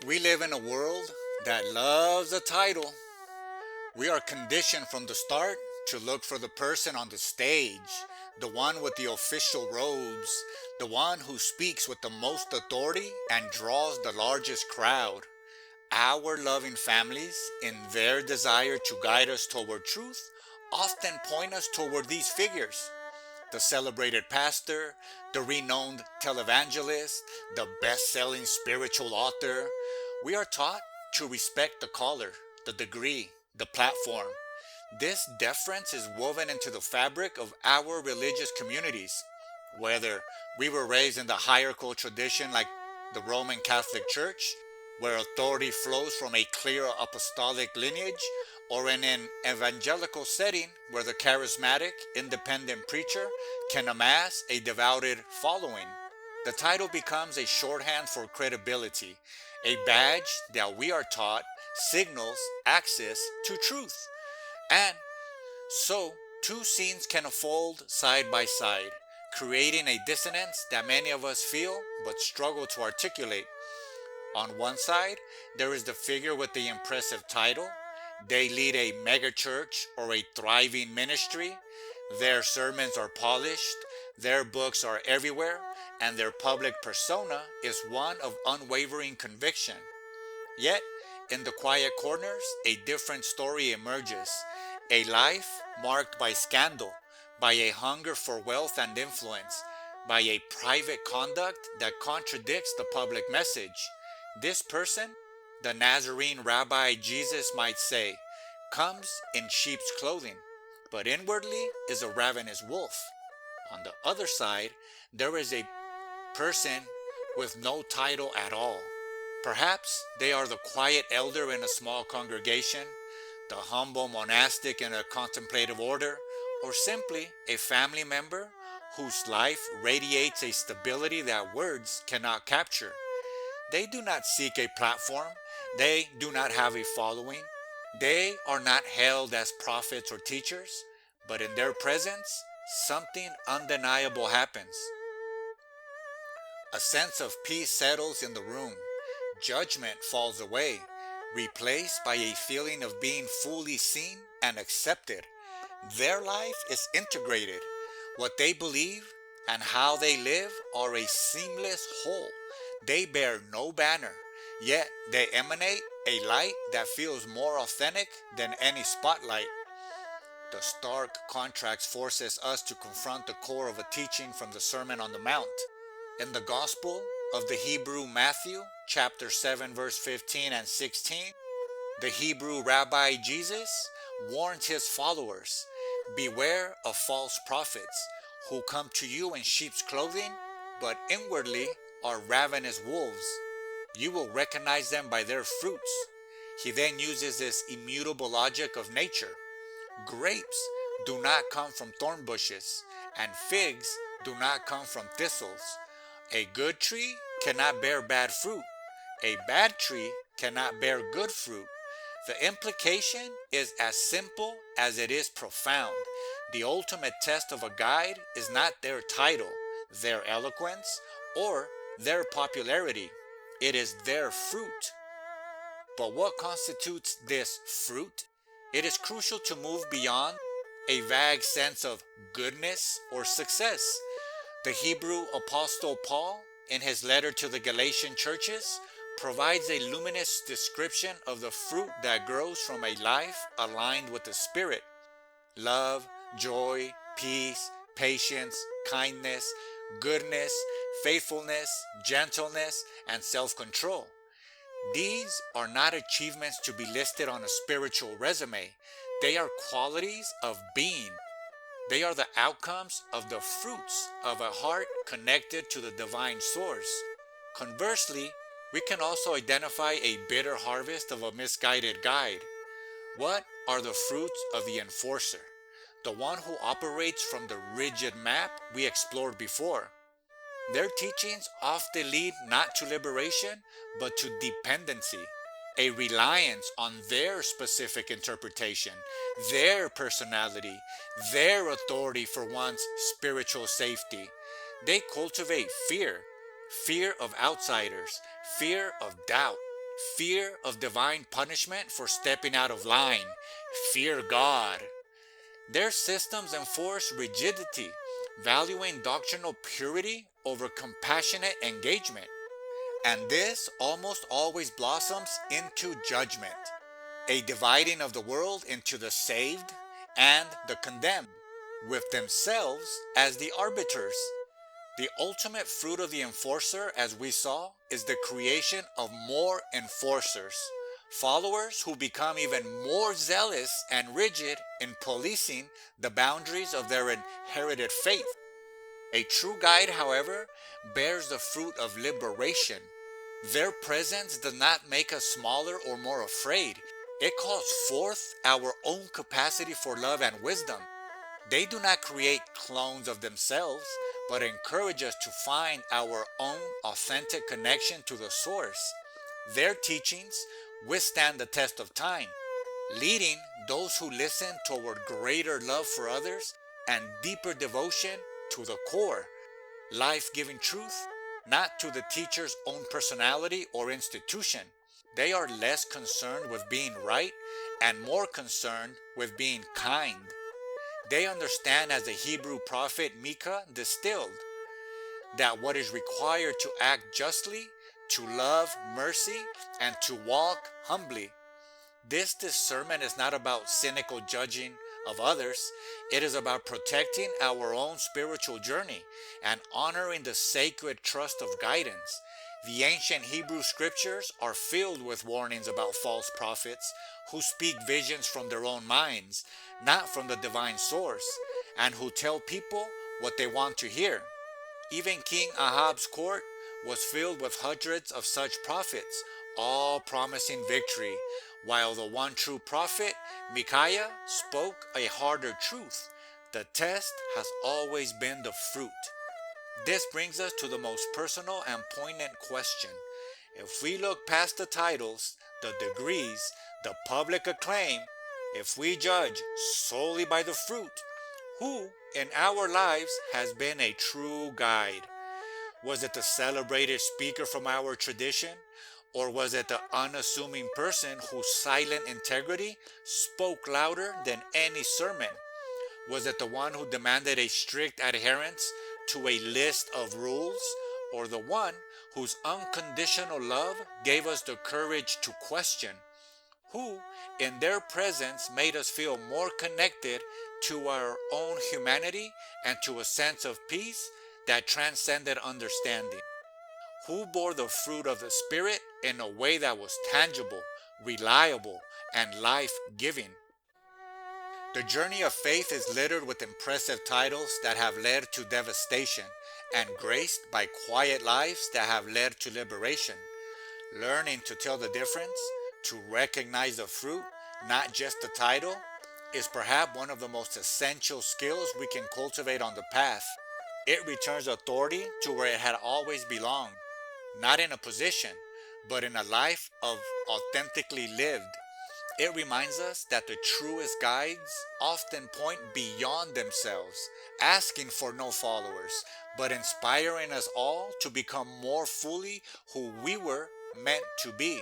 We live in a world that loves a title. We are conditioned from the start to look for the person on the stage, the one with the official robes, the one who speaks with the most authority and draws the largest crowd. Our loving families, in their desire to guide us toward truth, often point us toward these figures: the celebrated pastor, the renowned televangelist, the best-selling spiritual author. We are taught to respect the collar, the degree, the platform. This deference is woven into the fabric of our religious communities. Whether we were raised in the hierarchical tradition like the Roman Catholic Church, where authority flows from a clear apostolic lineage, or in an evangelical setting where the charismatic, independent preacher can amass a devoted following, the title becomes a shorthand for credibility, a badge that we are taught signals access to truth. And so, two scenes can unfold side by side, creating a dissonance that many of us feel but struggle to articulate. On one side, there is the figure with the impressive title. They lead a megachurch or a thriving ministry. Their sermons are polished, their books are everywhere, and their public persona is one of unwavering conviction. Yet, in the quiet corners, a different story emerges. A life marked by scandal, by a hunger for wealth and influence, by a private conduct that contradicts the public message. This person, the Nazarene rabbi Jesus might say, comes in sheep's clothing, but inwardly is a ravenous wolf. On the other side, there is a person with no title at all. Perhaps they are the quiet elder in a small congregation, the humble monastic in a contemplative order, or simply a family member whose life radiates a stability that words cannot capture. They do not seek a platform. They do not have a following. They are not hailed as prophets or teachers, but in their presence, something undeniable happens. A sense of peace settles in the room. Judgment falls away, replaced by a feeling of being fully seen and accepted. Their life is integrated. What they believe and how they live are a seamless whole. They bear no banner, yet they emanate a light that feels more authentic than any spotlight. The stark contrast forces us to confront the core of a teaching from the Sermon on the Mount. In the Gospel of the Hebrew Matthew, chapter 7, verse 15 and 16, the Hebrew rabbi Jesus warns his followers, beware of false prophets who come to you in sheep's clothing, but inwardly are ravenous wolves. You will recognize them by their fruits. He then uses this immutable logic of nature. Grapes do not come from thorn bushes, and figs do not come from thistles. A good tree cannot bear bad fruit. A bad tree cannot bear good fruit. The implication is as simple as it is profound. The ultimate test of a guide is not their title, their eloquence, or their popularity. It is their fruit. But what constitutes this fruit? It is crucial to move beyond a vague sense of goodness or success. The Hebrew apostle Paul, in his letter to the Galatian churches, provides a luminous description of the fruit that grows from a life aligned with the Spirit: love, joy, peace, patience, kindness, goodness, faithfulness, gentleness, and self-control. These are not achievements to be listed on a spiritual resume. They are qualities of being. They are the outcomes of the fruits of a heart connected to the divine source. Conversely, we can also identify a bitter harvest of a misguided guide. What are the fruits of the enforcer, the one who operates from the rigid map we explored before? Their teachings often lead not to liberation, but to dependency, a reliance on their specific interpretation, their personality, their authority for one's spiritual safety. They cultivate fear, fear of outsiders, fear of doubt, fear of divine punishment for stepping out of line, fear God. Their systems enforce rigidity, valuing doctrinal purity over compassionate engagement. And this almost always blossoms into judgment, a dividing of the world into the saved and the condemned, with themselves as the arbiters. The ultimate fruit of the enforcer, as we saw, is the creation of more enforcers, followers who become even more zealous and rigid in policing the boundaries of their inherited faith. A true guide, however, bears the fruit of liberation. Their presence does not make us smaller or more afraid. It calls forth our own capacity for love and wisdom. They do not create clones of themselves, but encourage us to find our own authentic connection to the source. Their teachings withstand the test of time, leading those who listen toward greater love for others and deeper devotion to the core, life-giving truth, not to the teacher's own personality or institution. They are less concerned with being right and more concerned with being kind. They understand, as the Hebrew prophet Micah distilled, that what is required to act justly, to love mercy, and to walk humbly. This discernment is not about cynical judging of others. It is about protecting our own spiritual journey and honoring the sacred trust of guidance. The ancient Hebrew scriptures are filled with warnings about false prophets who speak visions from their own minds, not from the divine source, and who tell people what they want to hear. Even King Ahab's court was filled with hundreds of such prophets, all promising victory, while the one true prophet, Micaiah, spoke a harder truth. The test has always been the fruit. This brings us to the most personal and poignant question. If we look past the titles, the degrees, the public acclaim, if we judge solely by the fruit, who in our lives has been a true guide? Was it the celebrated speaker from our tradition? Or was it the unassuming person whose silent integrity spoke louder than any sermon? Was it the one who demanded a strict adherence to a list of rules? Or the one whose unconditional love gave us the courage to question? Who, in their presence, made us feel more connected to our own humanity and to a sense of peace that transcended understanding? Who bore the fruit of the Spirit in a way that was tangible, reliable, and life-giving? The journey of faith is littered with impressive titles that have led to devastation and graced by quiet lives that have led to liberation. Learning to tell the difference, to recognize the fruit, not just the title, is perhaps one of the most essential skills we can cultivate on the path. It returns authority to where it had always belonged, not in a position, but in a life of authentically lived. It reminds us that the truest guides often point beyond themselves, asking for no followers, but inspiring us all to become more fully who we were meant to be.